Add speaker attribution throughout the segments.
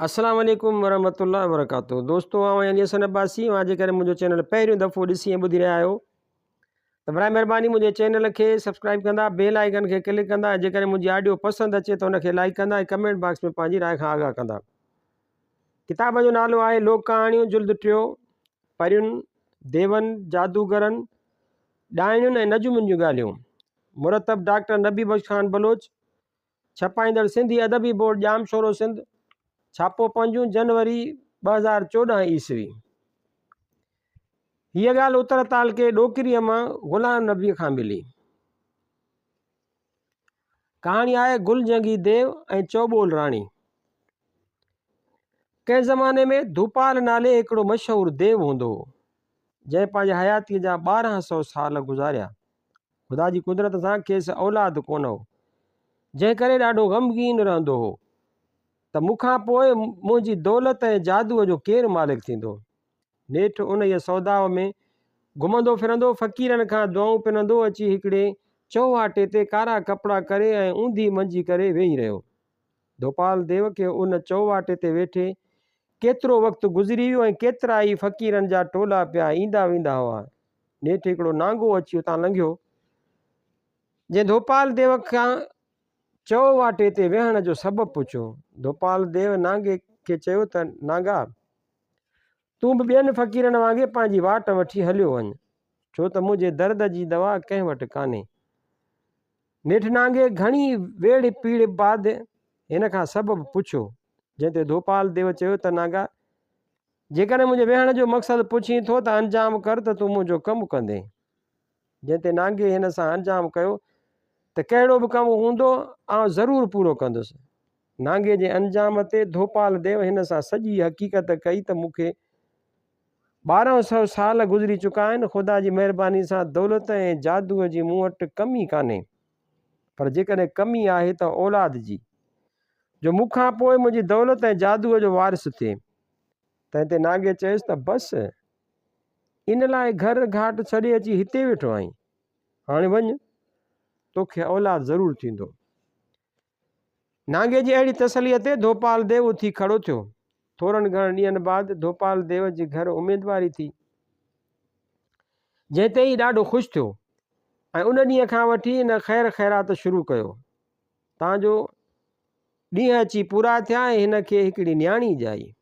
Speaker 1: अस्सलाम वालेकुम वरहमतुल्लाहि वबरकातुहू। दोस्तों आउं अली हसन अब्बासी जे करे मुंहिंजो चैनल पहिरियों दफ़ो ॾिसी ऐं ॿुधी रहिया आहियो त बराए महिरबानी मुंहिंजे चैनल खे सब्सक्राइब कंदा, बेल आइकन खे क्लिक कंदा, जेकॾहिं मुंहिंजी ऑडियो पसंदि अचे त उनखे लाइक कंदा ऐं कमेंट बॉक्स में पंहिंजी राय खां आगाह कंदा। किताब जो नालो आहे लोक कहाणियूं जुल्द टियों, परियुनि, देवनि, जादूगरनि, ॾाइणियुनि ऐं नजुमुनि जूं ॻाल्हियूं। मुरतब डॉक्टर नबी बख्श खान बलोच, छपाईंदड़ सिंधी अदबी बोर्ड जाम शोरो सिंध, छापो 5 जनवरी 2014 ईस्वी। हीअ ॻाल्हि उत्तर तालके ॾोकिरीअ मां ग़ुलाम नबीअ खां मिली। कहाणी आहे गुलजंगी देव ऐं चौबोल राणी। कंहिं ज़माने में धूपाल नाले हिकिड़ो मशहूरु देव हूंदो हो, जंहिं पंहिंजे हयातीअ जा 1200 साल गुज़ारिया। ख़ुदा जी कुदरत सां खेसि औलाद कोन हो, जंहिं करे ॾाढो ग़मगीन रहंदो हो त मूंखां पोइ मुंहिंजी दौलत ऐं जादूअ जो केरु मालिक थींदो। नेठि उन इहे सौदाव में घुमंदो फिरंदो फ़क़ीरनि खां दुआऊं पिनंदो अची हिकिड़े चौवाटे ते कारा कपिड़ा करे ऐं ऊंधी मंझी करे वेही रहियो। धोपाल देव खे उन चौवाटे ते वेठे केतिरो वक़्तु गुज़री वियो ऐं केतिरा ई फ़क़ीरनि जा टोला पिया ईंदा वेंदा हुआ। नेठि हिकिड़ो नांगो अची उतां लंघियो, जंहिं धोपाल देव खां चौवाटे ते वेहण जो सबबु पुछियो। धोपाल देव नांगे खे चयो त नांगा, तूं बि ॿियनि फ़क़ीरनि वांगुरु पंहिंजी वाट वठी हलियो वञ, छो त मुंहिंजे दर्द जी दवा कंहिं वटि कान्हे। नेठि नांगे घणी वेड़ पीड़ बाद हिन खां सबबु पुछियो, जंहिं ते धोपाल देव चयो त नांगा, जेकॾहिं मुंहिंजे वेहण जो मक़सदु पुछी थो त अंजाम कर त तूं मुंहिंजो कमु कंदे। जंहिं ते नांगे हिन सां अंजाम कयो त कहिड़ो बि कमु हूंदो आउं ज़रूरु पूरो कंदुसि। नांगे जे अंजाम ते धोपाल देव हिन सां सॼी हक़ीक़त कई त मूंखे 1200 साल गुज़री चुका आहिनि। ख़ुदा जी महिरबानी सां दौलत ऐं जादूअ जी मूं वटि कमी कान्हे, पर जेकॾहिं कमी आहे त औलाद जी, जो मूंखां पोइ मुंहिंजी दौलत ऐं जादूअ जो वारिस थिए। तंहिं ते नांगे चयुसि त बसि इन लाइ घर घाट छॾे अची हिते वेठो आहीं, हाणे वञ, तोखे औलाद ज़रूरु थींदो। नांगे जी अहिड़ी तसलीअ ते धोपाल देव उथी खड़ो थियो। थोरनि घणनि ॾींहंनि बाद धोपाल देव जे घर उमेदवारी थी, जंहिं ते ई ॾाढो ख़ुशि थियो ऐं उन ॾींहं खां वठी इन ख़ैर ख़ैरात शुरू कयो। तव्हांजो ॾींहं अची पूरा थिया ऐं हिन खे हिकिड़ी न्याणी ॼाई,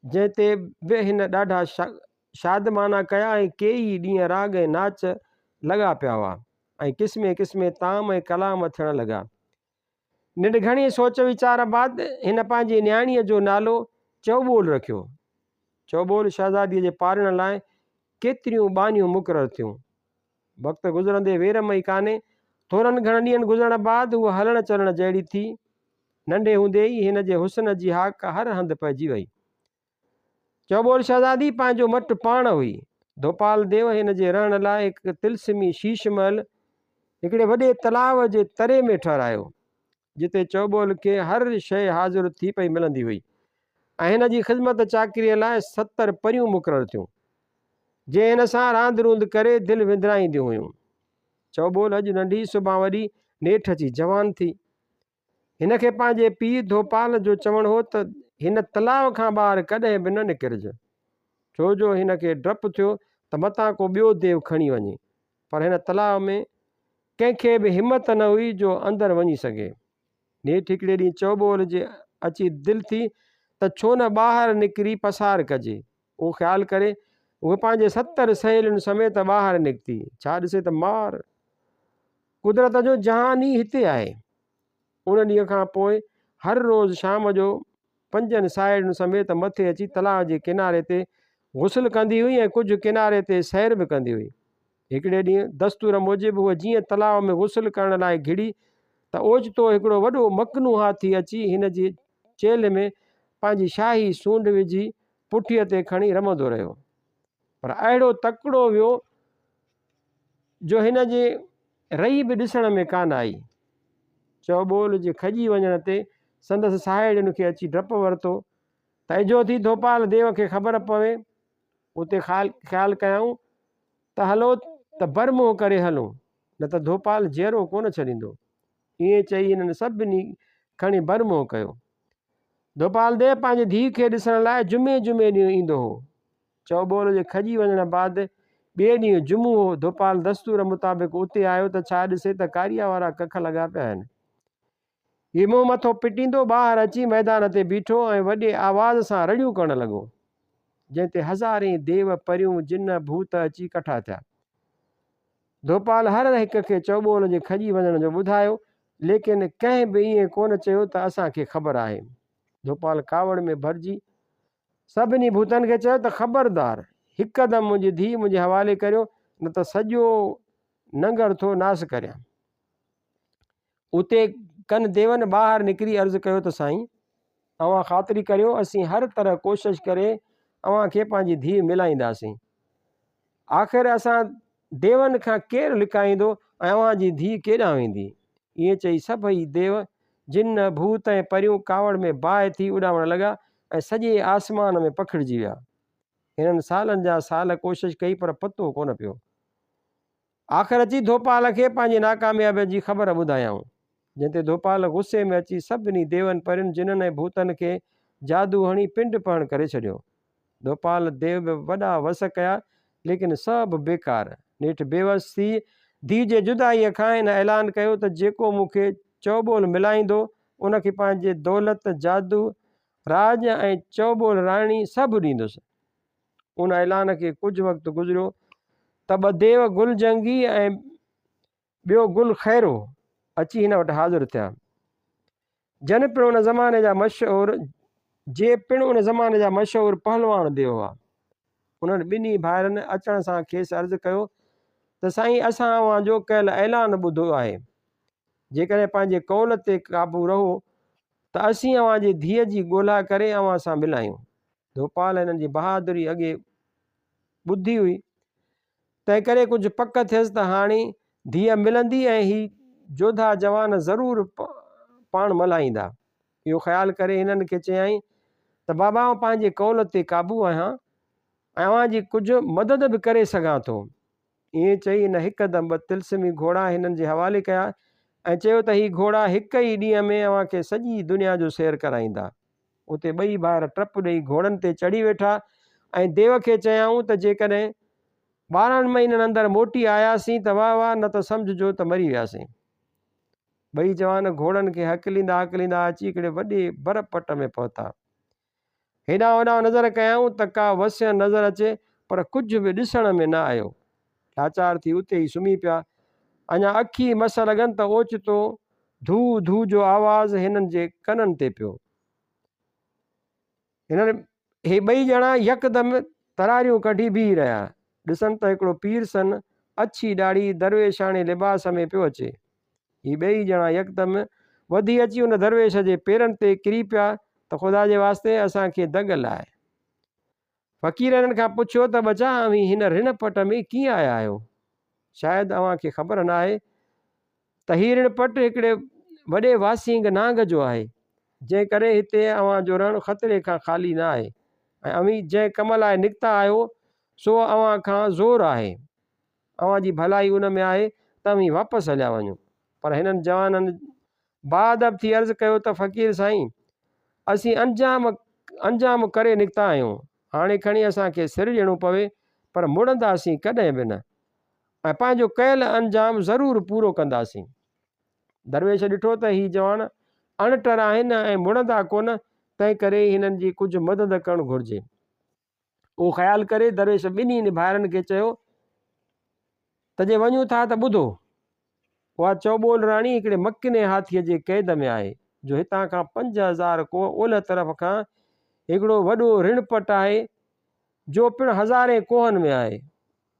Speaker 1: जंहिं ते बि हिन ॾाढा शादमाना कया ऐं कई ॾींहं राग ऐं नाच लॻा पिया हुआ ऐं क़िस्मे क़िस्मे ताम ऐं कलाम थियण लॻा। निंड घणी सोच वीचार बाद हिन पंहिंजी न्याणीअ जो नालो चौबोल रखियो। चौबोल शहज़ादीअ जे पालण लाइ केतिरियूं बानियूं मुक़ररु थियूं। वक़्तु गुज़रंदे वेर मई कान्हे, थोरनि घणनि ॾींहंनि गुज़रण बाद उहा हलण चलण जहिड़ी थी। नंढे हूंदे ई हिन जे हुस्न जी हाक हर हंधि पइजी वई। चौबोल शहज़ादी पंहिंजो मटि पाण हुई। धोपाल देव हिन जे रहण लाइ हिकु तिलस्मी शीश महल हिकिड़े वॾे तलाव जे तरे में ठहिरायो, जिते चौबोल खे हर शइ हाज़िर थी पई मिलंदी हुई ऐं हिन जी ख़िदमत चाकरीअ लाइ 70 परियूं मुक़ररु थियूं, जंहिं हिन सां रांदि रूंद करे दिलि विंदराईंदियूं हुयूं। चौबोल अॼु नंढी सुभां वॾी, नेठि अची जवान थी। हिन खे पंहिंजे पीउ धोपाल जो चवणु हो त हिन तलाव खां ॿाहिरि कॾहिं बि न निकिरज, छो जो हिन खे डपु थियो त मतां को ॿियो देव खणी वञे, पर हिन तलाव में कंहिंखे बि हिमत न हुई जो अंदरि वञी सघे। नेठि हिकिड़े ॾींहुं चौबोल जे अची दिलि थी त छो न ॿाहिरि निकिरी पसार कजे। उहो ख़्यालु करे उहे पंहिंजे 70 सहेलियुनि समेत ॿाहिरि निकिती। छा ॾिसे त मार कुदरत जो जहान ई हिते आहे। उन ॾींहं खां पोइ हर रोज़ु शाम जो 5 साहेड़ियुनि समेत मथे अची तलाव जे किनारे ते गुस्ल कंदी हुई ऐं कुझु किनारे ते सैर बि कंदी हुई। हिकिड़े ॾींहुं दस्तूर मूजिबि उहा जीअं तलाव में गुस्ल करण लाइ घिड़ी त ओचितो हिकिड़ो वॾो मकनू हाथी अची हिन जी चेल्हि में पंहिंजी शाही सूंड विझी पुठीअ ते खणी रमंदो रहियो, पर अहिड़ो तकिड़ो वियो जो हिन जे रही बि ॾिसण में कान आई। चौबोल जे खॼी वञण ते संदसि साहेड़ियुनि खे अची डपु वरितो त इजो थी धोपाल देव खे ख़बर पवे, उते ख़्यालु कयऊं त हलो त बरमोह करे हलूं, न त धोपाल जहिड़ो कोन छॾींदो। ईअं चई हिननि सभिनी खणी बरमोह कयो। धोपाल देव पंहिंजी धीउ खे ॾिसण लाइ जुमे जुमे ॾींहुं ईंदो हो। चौबोल जे खजी वञण बाद ॿिए ॾींहुं जुमो हो। धोपाल दस्तूर मुताबिक़ उते आयो त छा ॾिसे त कारिया वारा कख लॻा पिया आहिनि। हीउ मुंहुं मथो पिटींदो ॿाहिरि अची मैदान ते बीठो ऐं वॾे आवाज़ सां रड़ियूं करणु लॻो, जंहिं ते हज़ारे देव परियूं जिन भूत अची कठा थिया। धोपाल हर हिक खे चौबोल जे खजी वञण जो ॿुधायो, लेकिन कंहिं बि ईअं कोन चयो त असांखे ख़बर आहे। धोपाल कावड़ में भरिजी सभिनी भूतनि खे चयो त ख़बरदार, हिकदमि मुंहिंजी धीउ मुंहिंजे हवाले करियो, न त सॼो नंगर थो नास करियां। उते कन देवनि ॿाहिरि निकिरी अर्ज़ु कयो त साईं, अव्हां ख़ातिरी करियो, असीं हर तरह कोशिशि करे अव्हांखे पंहिंजी धीउ मिलाईंदासीं। आख़िर असां देवनि खां केरु लिकाईंदो ऐं अव्हांजी धीउ केॾांहुं वेंदी। ईअं चई सभई देव जिन भूत ऐं परियूं कावड़ में बाहि थी उॾामण लॻा ऐं सॼे आसमान में पखिड़िजी विया। हिननि सालनि जा साल कोशिशि कई पर पतो कोन पियो। आख़िर अची धोपाल खे पंहिंजी नाकामयाबी जी ख़बर ॿुधायऊं, जंहिं ते धोपाल गुस्से में अची सभिनी देवनि परियुनि जिन्हनि ऐं भूतनि खे जादू हणी पिंड पहण करे छॾियो। धोपाल देव बि वॾा वस कया, लेकिन सभु बेकार। नेठि बेवस थी धीउ जे जुदाईअ खां हिन ऐलान कयो त जेको मूंखे चौबोल मिलाईंदो उनखे पंहिंजे दौलत, जादू, राज ऐं चौबोल राणी सभु ॾींदुसि। उन ऐलान खे कुझु वक़्तु गुज़रियो त ॿ देव गुलजंगी ऐं ॿियो गुल खैरो अची हिन वटि हाज़िर थिया। जन पिणु उन ज़माने जा मशहूरु पहलवान देव हुआ। उन्हनि ॿिन्ही भाइरनि अचण सां खेसि अर्ज़ु कयो त साईं, असां अव्हांजो कयल ऐलान ॿुधो आहे। जेकॾहिं पंहिंजे कौल ते क़ाबू रहो त असीं अव्हांजी धीअ जी ॻोल्हा करे अव्हां सां मिलायूं। धोपाल हिननि जी बहादुरी अॻे ॿुधी हुई, तंहिं करे कुझु पक थियसि त हाणे धीअ मिलंदी ऐं ही जोधा जवान ज़रूरु पाण मल्हाईंदा। इहो ख़्यालु करे हिननि खे चयाईं त बाबा, आउं पंहिंजे कौल ते क़ाबू आहियां ऐं अव्हांजी कुझु मदद बि करे सघां थो। ईअं चई हिन हिकदमि ॿ तिलस्मी घोड़ा हिननि जे हवाले कया ऐं चयो त ही घोड़ा हिक ई ॾींहं में अव्हांखे सॼी दुनिया जो सैर कराईंदा। उते ॿई भाइर टप ॾेई घोड़नि ते चढ़ी वेठा ऐं देव खे चयाऊं त जेकॾहिं 12 महीननि अंदरि मोटी आयासीं त वाह वाह, न त सम्झिजो त मरी वियासीं। ॿई जवान घोड़नि खे हकलींदा हकलींदा अची हिकिड़े वॾे बरपट में पहुता। हेॾां होॾां नज़र कयाऊं त का वस्य नज़र अचे, पर कुझु बि ॾिसण में न आयो। लाचार थी उते ई सुम्ही पिया। अञा अखी मस लॻनि त ओचितो धू धू जो आवाज़ हिननि जे कननि ते पियो। हे ॿई ॼणा यकदमि तरारियूं कढी बीह रहिया। ॾिसनि त हिकिड़ो पीर सन अछी ॾाढ़ी दरवेशाणे लिबास में पियो अचे। ही ॿई ॼणा यकदमि वधी अची हुन दरवेश जे पेरनि ते किरी पिया त ख़ुदा जे वास्ते असांखे दग लाए। फ़क़ीर हिननि खां पुछियो त बचा, अव्हीं हिन रिण पट में कीअं आया आहियो? शायदि अव्हांखे ख़बर न आहे त हीउ रिण पट हिकिड़े वॾे वासींग नांग जो आहे, जंहिं करे हिते अव्हांजो रण ख़तरे खां ख़ाली न आहे ऐं अव्हीं जंहिं कम लाइ निकिता आहियो सो अव्हां खां ज़ोर आहे। अव्हांजी भलाई उन में आहे त अव्हीं वापसि हलिया वञो। पर हिननि जवाननि बाअदब थी अर्ज़ु कयो त फ़क़ीर साईं, असीं अंजाम करे निकिता आहियूं। हाणे खणी असांखे सिर ॾियणो पवे, पर मुड़ंदासीं कॾहिं बि न ऐं पंहिंजो कयल अंजाम ज़रूरु पूरो कंदासीं। दरवेश ॾिठो त ही जवान अणटर आहिनि ऐं मुड़ंदा कोन, तंहिं करे हिननि जी कुझु मदद करणु घुरिजे। उहो ख़्यालु करे दरवेश ॿिन्ही भाइरनि खे चयो त जे वञूं था त ॿुधो, उहा चौबोल राणी हिकिड़े मकिने हाथीअ जे क़ैद में आहे, जो हितां खां 5000 कोह ओलह तरफ़ खां हिकिड़ो वॾो रिणपट आहे, जो पिणु हज़ारे कोहनि में आहे।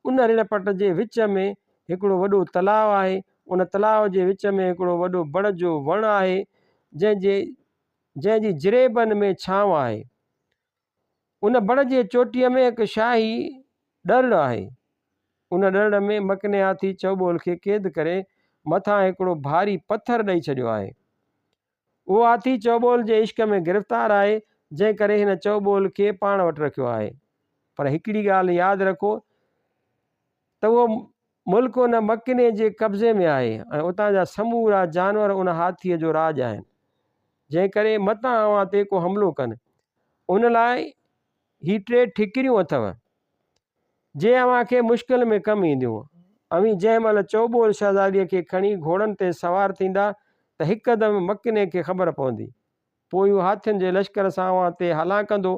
Speaker 1: उन रिणपट जे विच में हिकिड़ो वॾो तलाउ आहे। उन तलाउ जे विच में हिकिड़ो वॾो बड़ जो वणु आहे, जंहिंजी जिरेबनि में छांव आहे। उन बड़ जे चोटीअ में हिकु शाही ॾरु आहे। उन ॾर में मकिने हाथी चौबोल खे क़ैद करे मथां हिकिड़ो भारी पथर ॾेई छॾियो आहे। उहो हाथी चौबोल जे इश्क में गिरफ़्तार आहे, जंहिं करे हिन चौबोल खे पाण वटि रखियो आहे। पर हिकिड़ी ॻाल्हि यादि रखो त उहो मुल्क उन मकिने जे कब्ज़े में आहे ऐं उतां जा समूरा जानवर उन हाथीअ जो राज आहिनि। जंहिं करे मतां अव्हां ते को हमिलो कनि। उन लाइ ही 3 ठिकरियूं अथव जे अव्हां खे मुश्किल में कमु ईंदियूं। अवी जंहिं महिल चौबोल शहज़ादीअ खे खणी घोड़नि ते सवार थींदा त हिकदमि मकिने खे ख़बर पवंदी। पोइ इहो हाथियुनि जे लश्कर सां अव्हां ते हला कंदो।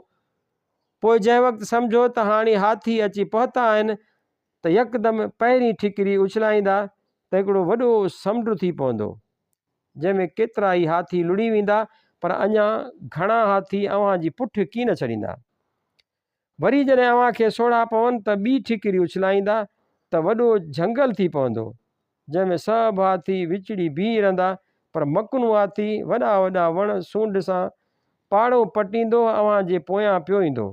Speaker 1: पोइ जंहिं वक़्तु सम्झो त हाणे हाथी अची पहुता आहिनि त यकदमि पहिरीं ठिकरी उछलाईंदा त हिकिड़ो वॾो समुंड थी पवंदो, जंहिंमें केतिरा ई हाथी लुड़ी वेंदा, पर अञा घणा हाथी अव्हां जी पुठि कीन छॾींदा। वरी जॾहिं अव्हां खे सोढ़ा पवनि त ॿी ठिकरी उछलाईंदा त वॾो झंगल थी पवंदो, जंहिंमें सभु हाथी विचड़ी बीह रहंदा, पर मकनू हाथी वॾा वॾा वण सूंड सां पाड़ो पटींदो अव्हां जे पोयां पियो ईंदो।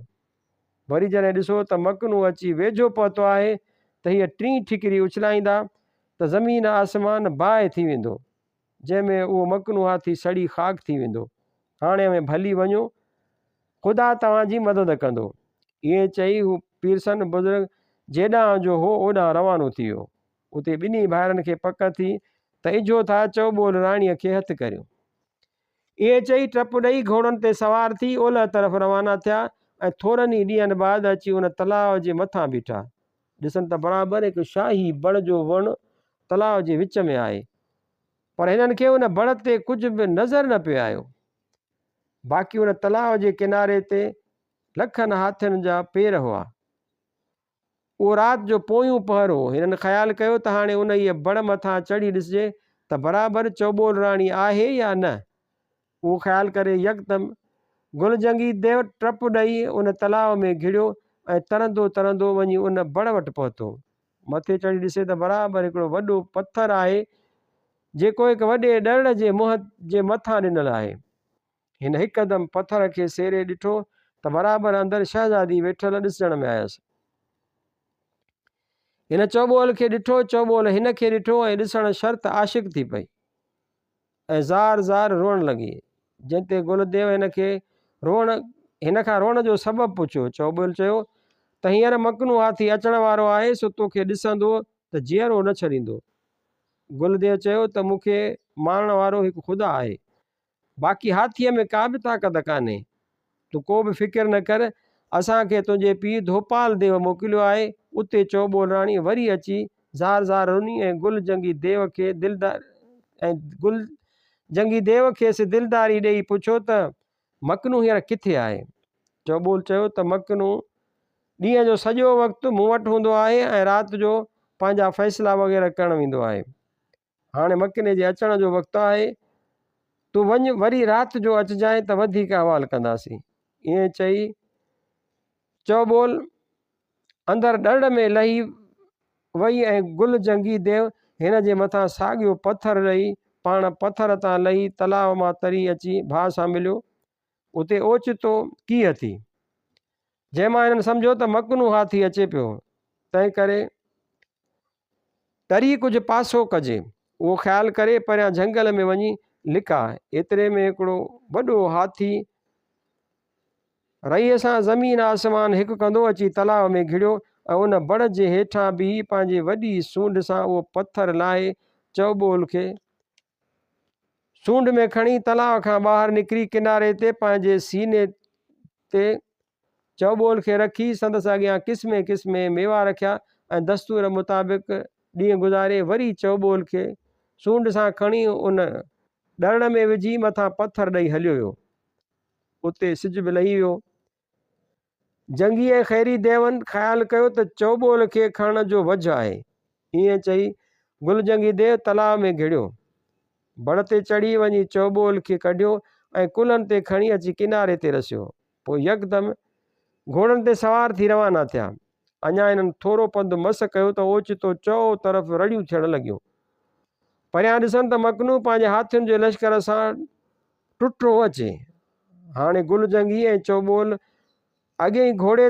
Speaker 1: वरी जॾहिं ॾिसो त मकनू अची वेझो पहुतो आहे त हीअ 3 ठिकरी उछलाईंदा त ज़मीन आसमान बाहि थी वेंदो, जंहिंमें उहो मकनू हाथी सड़ी ख़ाक थी वेंदो। हाणे में भली वञो, ख़ुदा तव्हांजी मदद कंदो। ईअं चई हू पीरसन बुज़ुर्ग जेॾां जो हो ओॾां रवानो थी वियो। उते ॿिन्ही भाइरनि खे पक थी त इझो था चौबोल राणीअ खे हथु करियो। ईअं चई टप ॾेई घोड़नि ते सवार थी ओलह तरफ़ रवाना थिया ऐं थोरनि ई ॾींहंनि बाद अची उन तलाउ जे मथां बीठा। ॾिसनि त बराबरि हिकु शाही बण जो वणु तलाउ जे विच में आहे, पर हिननि खे उन बण ते कुझु बि नज़र न पियो आयो। बाक़ी उन तलाउ जे किनारे ते लखनि हाथियुनि जा पेर हुआ। उहो राति जो पोयूं पहर हो। हिननि ख़्यालु कयो त हाणे उन इहे बण मथां चढ़ी ॾिसजे त बराबरि चौबोल राणी आहे या न। उहो ख़्यालु करे यकदमि गुलजंगी देव टप ॾेई उन तलाउ में घिड़ियो ऐं तरंदो तरंदो वञी उन बण वटि पहुतो। मथे चढ़ी ॾिसे त बराबरि हिकिड़ो वॾो पथर आहे, जेको हिकु वॾे ॾड़ जे मुंहं जे मथां ॾिनल आहे। हिन हिकदमि पथर खे सेरे ॾिठो त बराबरि अंदरि शहज़ादी वेठल ॾिसण में आयसि। हिन चौबोल खे ॾिठो, चौबोल हिन खे ॾिठो ऐं ॾिसण शर्त आशिक़ थी पई ऐं ज़ार ज़ार रोअण लॻी। जंहिं ते गुलदेव हिन खां रोअण जो सबबु पुछियो। चौबोल चयो त हींअर मकनू हाथी अचण वारो आहे, सो तोखे ॾिसंदो त जीअरो न छॾींदो। गुलदेव चयो त मूंखे मारण वारो हिकु ख़ुदा आहे, बाक़ी हाथीअ में का बि ताक़त कान्हे। तूं को बि फ़िकिर न कर, असांखे तुंहिंजे पीउ धोपाल देव मोकिलियो आहे। उते चौबोल राणी वरी अची ज़ार ज़ार रुनी ऐं गुलजंगी देव खेसि दिलदारी ॾेई पुछियो त मकनू हींअर किथे आहे। चौबोल चयो त मकनू ॾींहं जो सॼो वक़्तु मूं वटि हूंदो आहे ऐं राति जो पंहिंजा फ़ैसिला वग़ैरह करणु वेंदो आहे। हाणे मकने जे अचण जो वक़्तु आहे, तूं वञ, वरी राति जो अचिजांइ त वधीक अहवालु कंदासीं। ईअं चई चौबोल अंदरि ॾड़ में लही वई ऐं गुलजंगी देव हिन जे मथां साॻियो पथर ॾेई पाण पथर तां लही तलाउ मां तरी अची भाउ सां मिलियो। उते ओचितो कीअं थी, जंहिंमां हिननि सम्झो त मकनू हाथी अचे पियो। तंहिं करे तरी कुझु पासो कजे। उहो ख़्यालु करे परियां झंगल में वञी लिका। एतिरे में हिकिड़ो वॾो हाथी रहीअ सां ज़मीन आसमान हिकु कंदो अची तलाउ में घिड़ियो ऐं उन बण जे हेठां बि पंहिंजी वॾी सूंड सां उहो पथर लाहे चौबोल खे सूंड में खणी तलाउ खां ॿाहिरि निकिरी किनारे ते पंहिंजे सीने ते चौबोल खे रखी संदसि अॻियां क़िस्मे क़िस्मे मेवा रखिया ऐं दस्तूर मुताबिक़ ॾींहुं गुज़ारे वरी चौबोल खे सूंड सां खणी उन ॾड़ में विझी मथां पथर ॾेई हलियो वियो। उते सिज बि लही वियो। जंगी ऐं ख़ैरी देवनि ख़्यालु कयो त चौबोल खे खणण जो वझ आहे। ईअं चई गुलजंगी देव तलाउ में घिड़ियो, बण ते चढ़ी वञी चौबोल खे कढियो ऐं कुल्हनि ते खणी अची किनारे ते रसियो। पोइ यकदमि घोड़नि ते सवार थी रवाना थिया। अञा हिननि थोरो पंधु मस कयो त ओचितो चओ तरफ़ रड़ियूं थियण लॻियूं। परियां ॾिसनि त मकनू पंहिंजे हाथियुनि जे लश्कर सां टुटो अचे। हाणे गुलजंगी ऐं चौबोल अॻिए घोड़े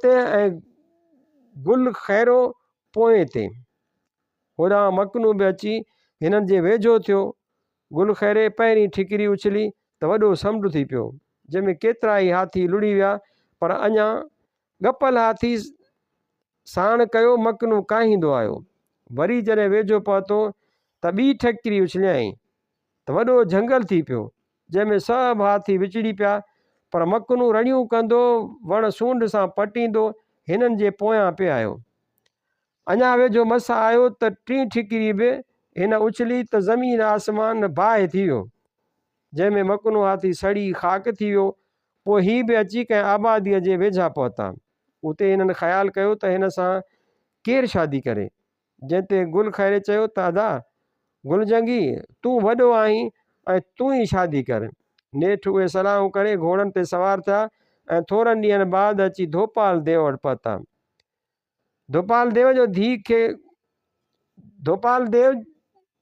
Speaker 1: ते ऐं गुल खैरो पोएं ते। होॾां मकनू बि अची हिननि जे वेझो थियो। गुल खैरे पहिरीं ठिकरी उछली त वॾो समुंड थी पियो, जंहिंमें केतिरा ई हाथी लुड़ी विया, पर अञा गपल हाथी साण कयो मकनू काहींदो आयो। वरी जॾहिं वेझो पहुतो त ॿी ठिकरी उछलियाई त वॾो झंगल थी पियो, जंहिंमें सभु हाथी विचड़ी पिया, पर मखनू रड़ियूं कंदो, वण सूंड सां पटींदो हिननि जे पोयां पिए आयो। अञा वेझो मस आयो त टी ठिकिरी बि हिन उछली त ज़मीन आसमान बाहि थी वियो, जंहिंमें मखनू हाथी सड़ी ख़ाक थी वियो। पोइ ही बि अची कंहिं आबादीअ जे वेझा पहुता। उते हिननि ख़्यालु कयो त हिन सां केरु शादी करे, जंहिं ते गुल खैरे चयो त अदा गुलजंगी तूं वॾो आहीं ऐं तूं ई शादी कर। नेठि उहे सलाहूं करे घोड़नि ते सवार थिया ऐं थोरनि ॾींहंनि बाद अची धोपाल देव वटि पहुता। धोपाल देव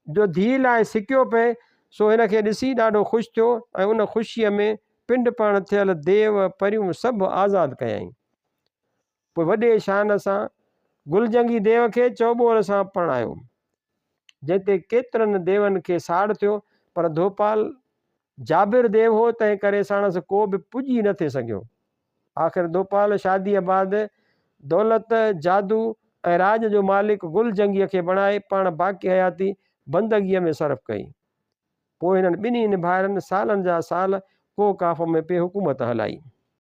Speaker 1: जो धीउ लाइ सिकियो पए, सो हिन खे ॾिसी ॾाढो ख़ुशि थियो ऐं उन ख़ुशीअ में पिंड पण थियल देव परियूं सभु आज़ादु कयईं। पोइ वॾे शान सां गुलजंगी देव खे चौबोर सां परणायो, जंहिं ते केतिरनि देवनि खे साड़ थियो, पर धोपाल जाबिर देव हो, तंहिं करे साणसि को बि पुॼी न थे सघियो। आख़िर धोपाल शादीअ बाद दौलत, जादू ऐं राज जो मालिक गुलजंगीअ खे बणाए पाण बाक़ी हयाती बंदगीअ में सर्फ कई। पोइ हिननि ॿिन्ही भाइरनि सालनि जा साल को काफ में पे हुकूमत हलाई।